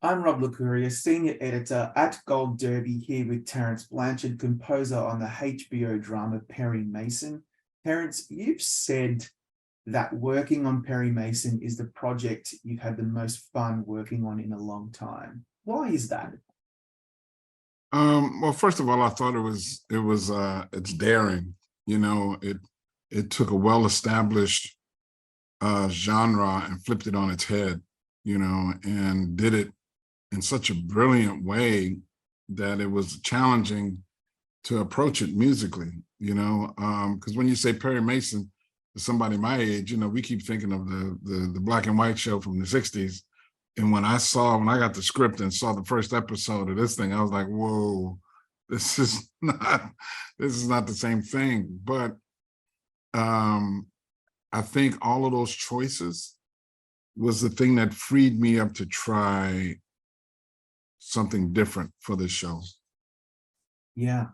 I'm Rob Licuria, Senior Editor at Gold Derby, here with Terence Blanchard, composer on the HBO drama Perry Mason. Terence, you've said that working on Perry Mason is the project you've had the most fun working on in a long time. Why is that? Well, first of all, I thought it's daring. It took a well-established genre and flipped it on its head, and did it in such a brilliant way that it was challenging to approach it musically, because when you say Perry Mason to somebody my age, we keep thinking of the black and white show from the 60s. And when I got the script and saw the first episode of this thing, I was like, whoa, this is not the same thing. But I think all of those choices was the thing that freed me up to try something different for this show. Yeah.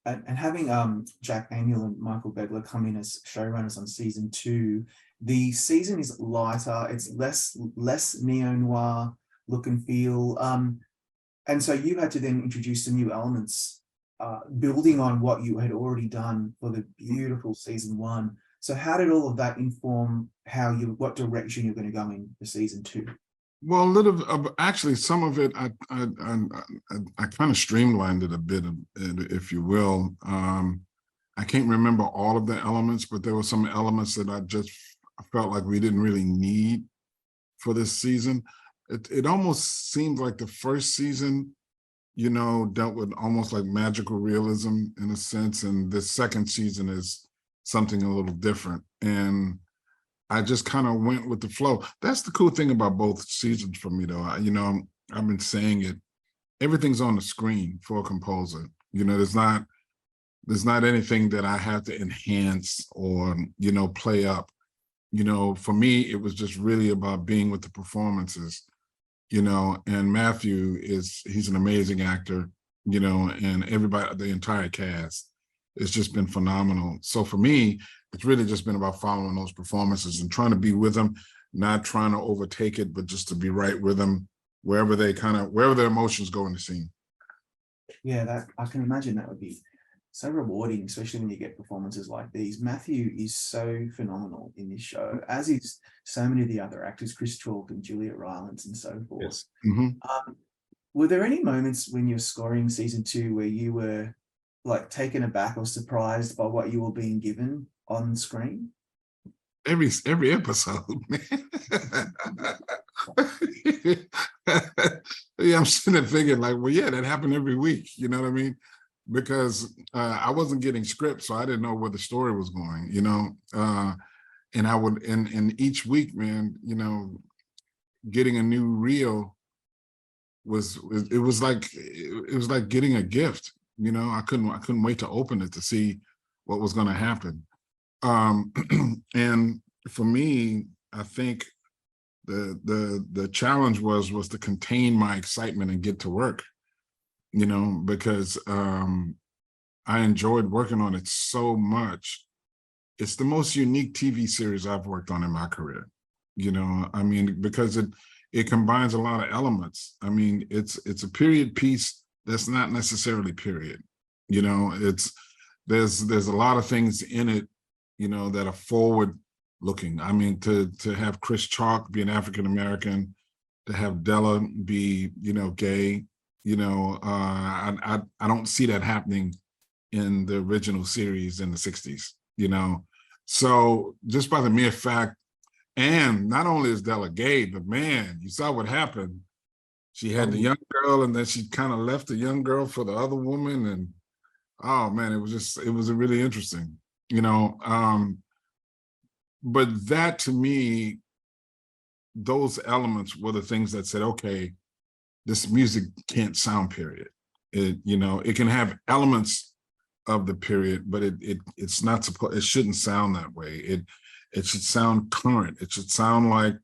And having Jack Amiel and Michael Begler come in as showrunners on season 2, the season is lighter, it's less neo-noir look and feel. And so you had to then introduce some new elements, building on what you had already done for the beautiful season 1. So how did all of that inform what direction you're going to go in for season 2? Well, actually, some of it I kind of streamlined it a bit, if you will. I can't remember all of the elements, but there were some elements that I felt like we didn't really need for this season. It almost seemed like the first season, dealt with almost like magical realism in a sense, and the second season is something a little different. And I just kind of went with the flow. That's the cool thing about both seasons for me, though. I've been saying it. Everything's on the screen for a composer. There's not anything that I have to enhance or play up. For me, it was just really about being with the performances. And Matthew he's an amazing actor. And everybody, the entire cast, it's just been phenomenal. So for me, it's really just been about following those performances and trying to be with them, not trying to overtake it, but just to be right with them wherever their emotions go in the scene. Yeah, that I can imagine that would be so rewarding, especially when you get performances like these. Matthew is so phenomenal in this show, as is so many of the other actors, Chris Chalk and Juliet Rylance and so forth. Yes. Mm-hmm. Were there any moments when you're scoring season 2 where you were like taken aback or surprised by what you were being given on screen? Every episode, man. Yeah, I'm sitting there thinking like, well, yeah, that happened every week. You know what I mean? Because I wasn't getting scripts, so I didn't know where the story was going. And I would, and each week, man, getting a new reel was like getting a gift. I couldn't wait to open it to see what was going to happen. And for me, I think the challenge was to contain my excitement and get to work, because I enjoyed working on it so much. It's the most unique TV series I've worked on in my career, because it combines a lot of elements. I mean, it's a period piece that's not necessarily period. There's a lot of things in it that are forward looking. I mean, to have Chris Chalk be an African American, to have Della be, gay, I don't see that happening in the original series in the 60s, So just by the mere fact, and not only is Della gay, but man, you saw what happened. She had the young girl and then she kind of left the young girl for the other woman. And oh man, it was really interesting. But that to me, those elements were the things that said, okay, this music can't sound period. It can have elements of the period, but it's not supposed, it shouldn't sound that way. It should sound current. It should sound like,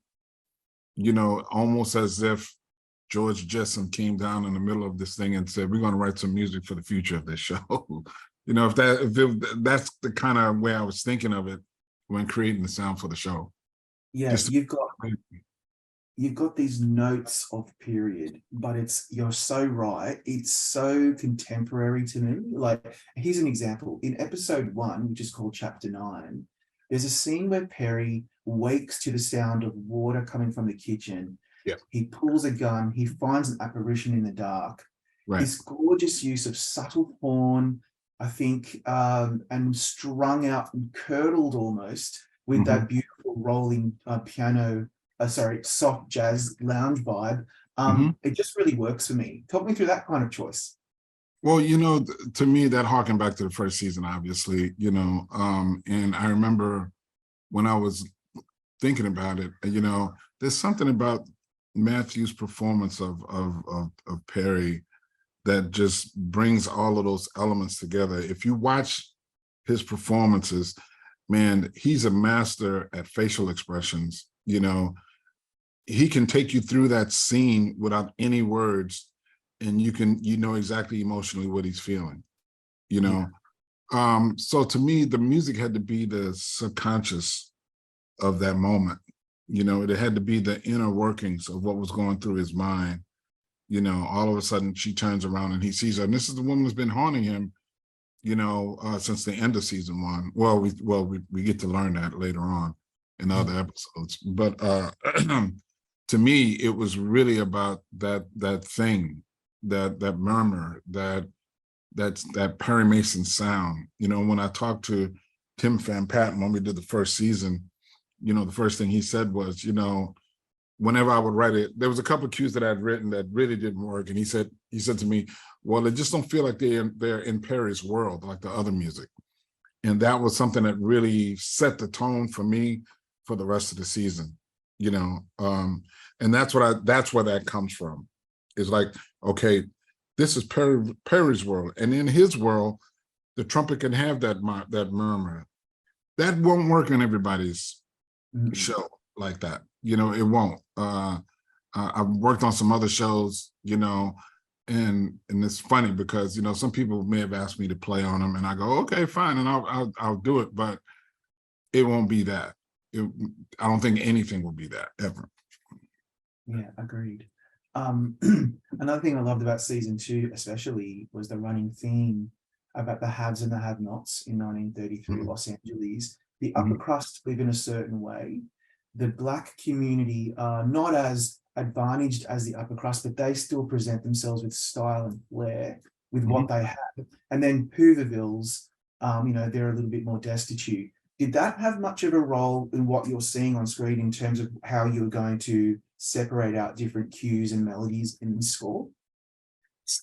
almost as if George Jesson came down in the middle of this thing and said, we're going to write some music for the future of this show. That's the kind of way I was thinking of it when creating the sound for the show. Yeah, you've got these notes of period, but you're so right. It's so contemporary to me. Like, here's an example. In episode 1, which is called Chapter 9, there's a scene where Perry wakes to the sound of water coming from the kitchen. Yeah. He pulls a gun. He finds an apparition in the dark. Right. This gorgeous use of subtle horn, I think, and strung out and curdled almost with that beautiful rolling piano, soft jazz lounge vibe. It just really works for me. Talk me through that kind of choice. Well, to me, that harkened back to the first season, obviously, and I remember when I was thinking about it, there's something about Matthew's performance of Perry that just brings all of those elements together. If you watch his performances, man, he's a master at facial expressions. He can take you through that scene without any words, and you know exactly emotionally what he's feeling, So to me, the music had to be the subconscious of that moment. It had to be the inner workings of what was going through his mind. All of a sudden she turns around and he sees her, and this is the woman who's been haunting him, since the end of season 1. Well, we get to learn that later on in other episodes. But to me, it was really about that thing, that murmur, that Perry Mason sound. When I talked to Tim Van Patten when we did the first season, the first thing he said was, whenever I would write it, there was a couple of cues that I'd written that really didn't work. And he said to me, well, they just don't feel like they're in Perry's world like the other music. And that was something that really set the tone for me for the rest of the season, and that's where that comes from. It's like, okay, this is Perry's world. And in his world, the trumpet can have that murmur. That won't work on everybody's show like that. It won't. I've worked on some other shows, and it's funny because, some people may have asked me to play on them and I go, okay, fine. And I'll do it, but it won't be that. I don't think anything will be that ever. Yeah, agreed. Another thing I loved about season 2, especially, was the running theme about the haves and the have-nots in 1933 Los Angeles. The upper crust live in a certain way. The Black community are not as advantaged as the upper crust, but they still present themselves with style and flair with what they have. And then Hoovervilles, they're a little bit more destitute. Did that have much of a role in what you're seeing on screen in terms of how you're going to separate out different cues and melodies in the score?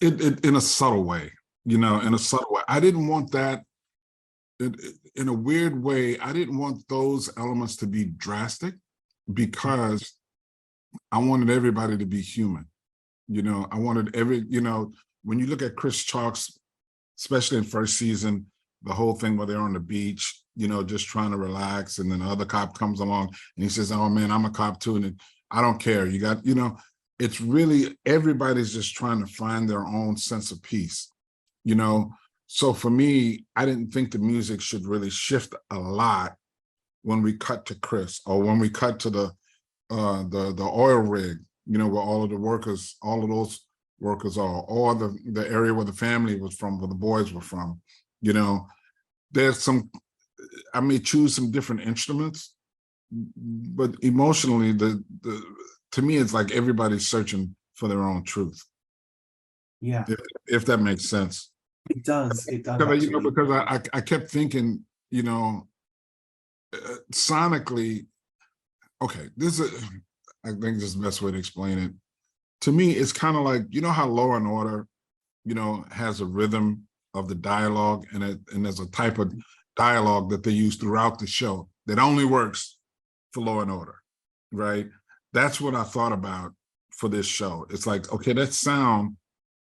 In a subtle way, in a subtle way. I didn't want that. In a weird way, I didn't want those elements to be drastic because I wanted everybody to be human. I wanted when you look at Chris Chalk's, especially in first season, the whole thing where they're on the beach, just trying to relax, and then the other cop comes along and he says, oh man, I'm a cop too, and I don't care. You got, it's really, everybody's just trying to find their own sense of peace, So for me, I didn't think the music should really shift a lot when we cut to Chris, or when we cut to the oil rig, where all of those workers are, or the area where the family was from, where the boys were from. There's I may choose some different instruments, but emotionally, to me, it's like everybody's searching for their own truth. Yeah. If that makes sense. It does. It does. Because I kept thinking, sonically, okay, I think this is the best way to explain it. To me, it's kind of like, how Law and Order, has a rhythm of the dialogue, and there's a type of dialogue that they use throughout the show that only works for Law and Order, right? That's what I thought about for this show. It's like, okay, that sound,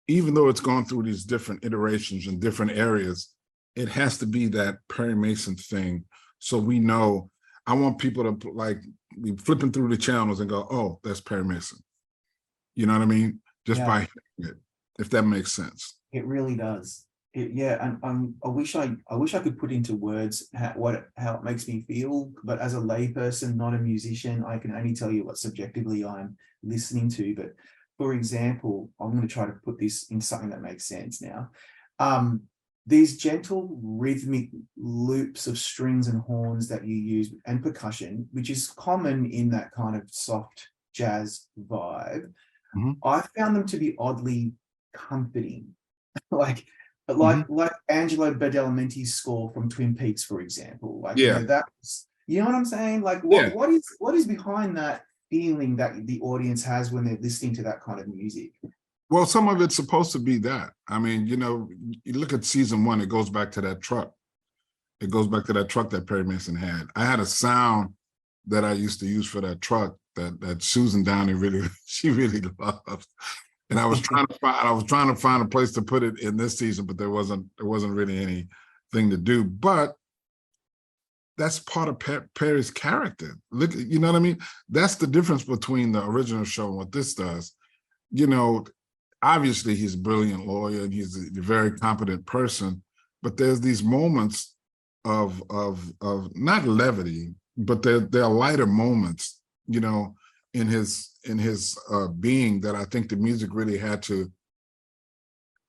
even though it's gone through these different iterations in different areas, it has to be that Perry Mason thing. So we know, I want people to like be flipping through the channels and go, oh, that's Perry Mason. You know what I mean? Just by hearing it, if that makes sense. It really does. Yeah, and I wish I could put into words how it makes me feel, but as a layperson, not a musician, I can only tell you what subjectively I'm listening to. But for example, I'm going to try to put this in something that makes sense now. Um, these gentle rhythmic loops of strings and horns that you use and percussion, which is common in that kind of soft jazz vibe, Mhm. I found them to be oddly comforting. like Mhm. like Angelo Badalamenti's score from Twin Peaks, for example. Like, Yeah, that's, you know what I'm saying? Like, yeah. what is behind that feeling that the audience has when they're listening to that kind of music? Well, some of it's supposed to be that. I mean, you look at season one, it goes back to that truck. It goes back to that truck that Perry Mason had. I had a sound that I used to use for that truck that Susan Downey really she really loved. And I was trying to find a place to put it in this season, but there wasn't really anything to do. But that's part of Perry's character. Look, you know what I mean? That's the difference between the original show and what this does. You know, obviously he's a brilliant lawyer and he's a very competent person, but there's these moments of not levity, but there are lighter moments, in his being that I think the music really had to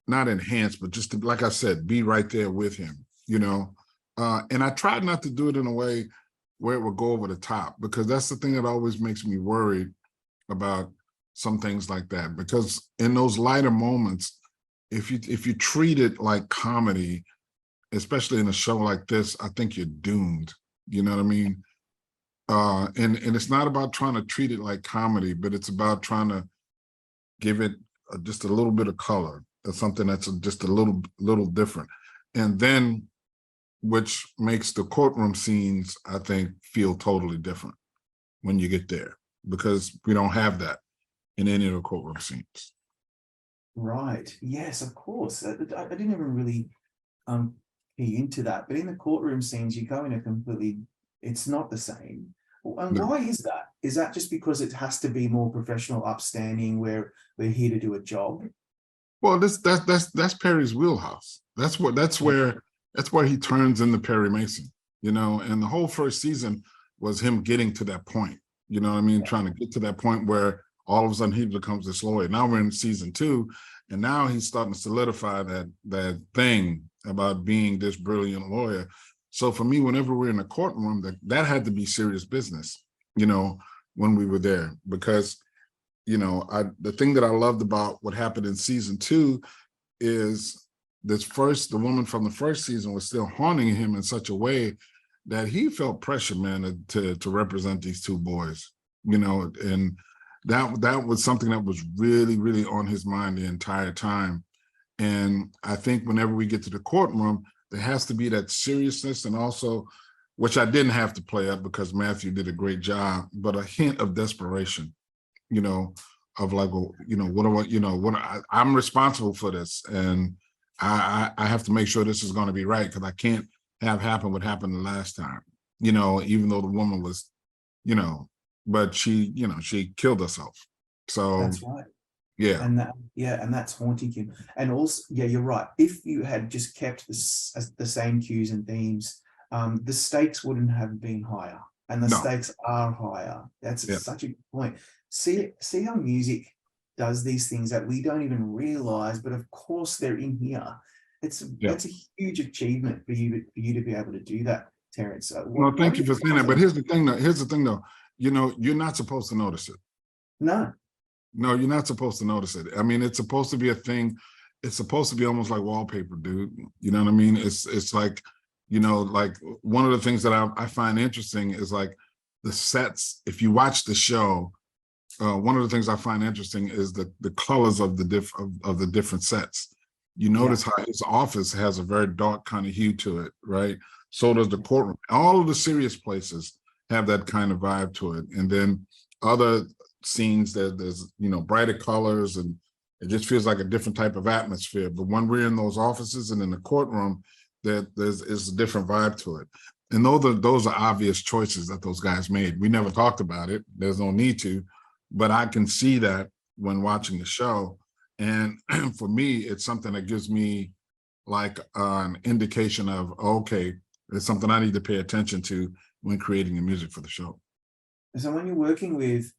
not enhance, but just to, like I said, be right there with him, and I tried not to do it in a way where it would go over the top, because that's the thing that always makes me worried about some things like that, because in those lighter moments, if you treat it like comedy, especially in a show like this, I think you're doomed. You know what I mean? And it's not about trying to treat it like comedy, but it's about trying to give it just a little bit of color, or something that's just a little different, and then which makes the courtroom scenes, I think, feel totally different when you get there, because we don't have that in any of the courtroom scenes. Right. Yes, of course. I didn't even really key into that, but in the courtroom scenes, you go in a completely. It's not the same. And No. why is that? Is that just because it has to be more professional, upstanding, where we're here to do a job? Well, that's Perry's wheelhouse. That's where he turns into Perry Mason, and the whole first season was him getting to that point, you know what I mean? Yeah. Trying to get to that point where all of a sudden he becomes this lawyer. Now we're in season two, and now he's starting to solidify that thing about being this brilliant lawyer. So for me, whenever we're in the courtroom, that had to be serious business, when we were there, because the thing that I loved about what happened in season two is the woman from the first season was still haunting him in such a way that he felt pressure, man, to represent these two boys, and that was something that was really, really on his mind the entire time. And I think whenever we get to the courtroom, there has to be that seriousness, and also, which I didn't have to play up because Matthew did a great job, but a hint of desperation, of like, well, I'm responsible for this, and I have to make sure this is going to be right, because I can't have happen what happened the last time, even though the woman was, but she killed herself. So That's right. yeah, And that's haunting him. And also, yeah, you're right. If you had just kept the same cues and themes, the stakes wouldn't have been higher, and the no, stakes are higher. That's yeah, such a good point. See how music does these things that we don't even realize, but of course they're in here. yeah. It's a huge achievement for you to be able to do that, Terence. No, What thank are you your for saying thoughts that. But on? here's the thing though, you're not supposed to notice it. No, No, you're not supposed to notice it. I mean, it's supposed to be a thing. It's supposed to be almost like wallpaper, dude. You know what I mean? It's like, like one of the things that I find interesting is like the sets. If you watch the show, one of the things I find interesting is the colors of of the different sets. You yeah, notice how his office has a very dark kind of hue to it, right? So does the courtroom. All of the serious places have that kind of vibe to it. And then other scenes that there's brighter colors, and it just feels like a different type of atmosphere. But when we're in those offices and in the courtroom, there's a different vibe to it. And those are obvious choices that those guys made. We never talked about it. There's no need to, but I can see that when watching the show. And for me, it's something that gives me like an indication of, okay, there's something I need to pay attention to when creating the music for the show. So when you're working with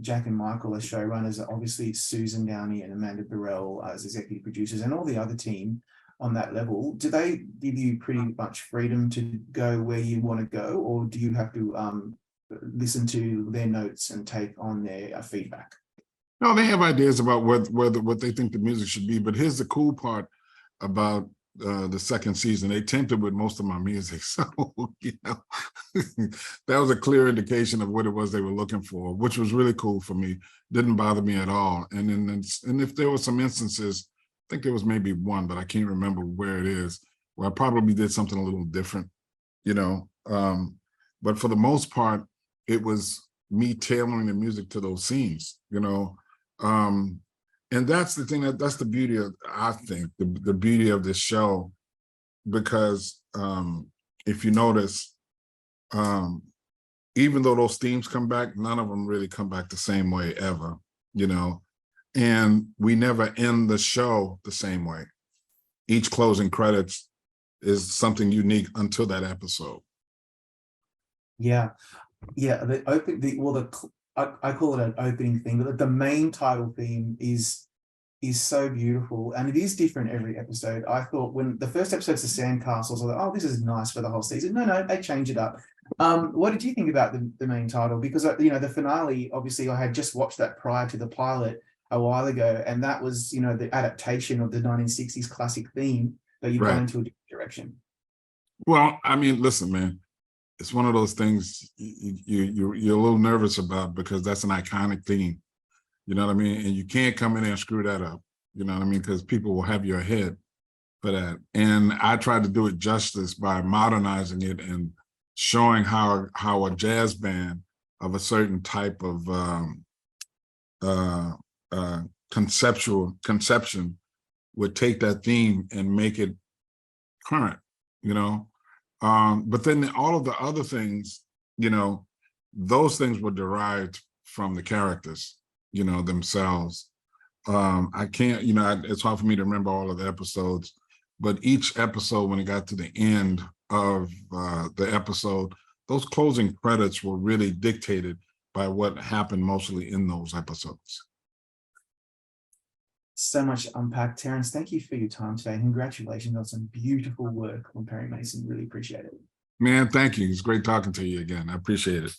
Jack and Michael as showrunners, obviously Susan Downey and Amanda Burrell as executive producers and all the other team on that level, do they give you pretty much freedom to go where you want to go, or do you have to listen to their notes and take on their feedback? No, they have ideas about what they think the music should be, but here's the cool part about the second season. They tinted with most of my music, so that was a clear indication of what it was they were looking for, which was really cool for me. Didn't bother me at all. And if there were some instances, I think there was maybe one, but I can't remember where it is, where I probably did something a little different, but for the most part, it was me tailoring the music to those scenes, and that's the thing, that's the beauty of, I think, the beauty of this show, because if you notice, even though those themes come back, none of them really come back the same way ever, and we never end the show the same way. Each closing credits is something unique until that episode. Yeah, I call it an opening theme, but the main title theme is so beautiful, and it is different every episode. I thought when the first episode's the sandcastles, I thought, oh, this is nice for the whole season. No, they change it up. What did you think about the main title? Because the finale, obviously, I had just watched that prior to the pilot a while ago, and that was the adaptation of the 1960s classic theme, but you've gone into a different direction. Well, I mean, listen, man. It's one of those things you're a little nervous about, because that's an iconic theme, you know what I mean? And you can't come in there and screw that up, you know what I mean? Because people will have your head for that. And I tried to do it justice by modernizing it and showing how a jazz band of a certain type of conception would take that theme and make it current, but then all of the other things, those things were derived from the characters, themselves. I can't, it's hard for me to remember all of the episodes, but each episode, when it got to the end of the episode, those closing credits were really dictated by what happened mostly in those episodes. So much to unpack. Terence, thank you for your time today. Congratulations on some beautiful work on Perry Mason. Really appreciate it. Man, thank you. It's great talking to you again. I appreciate it.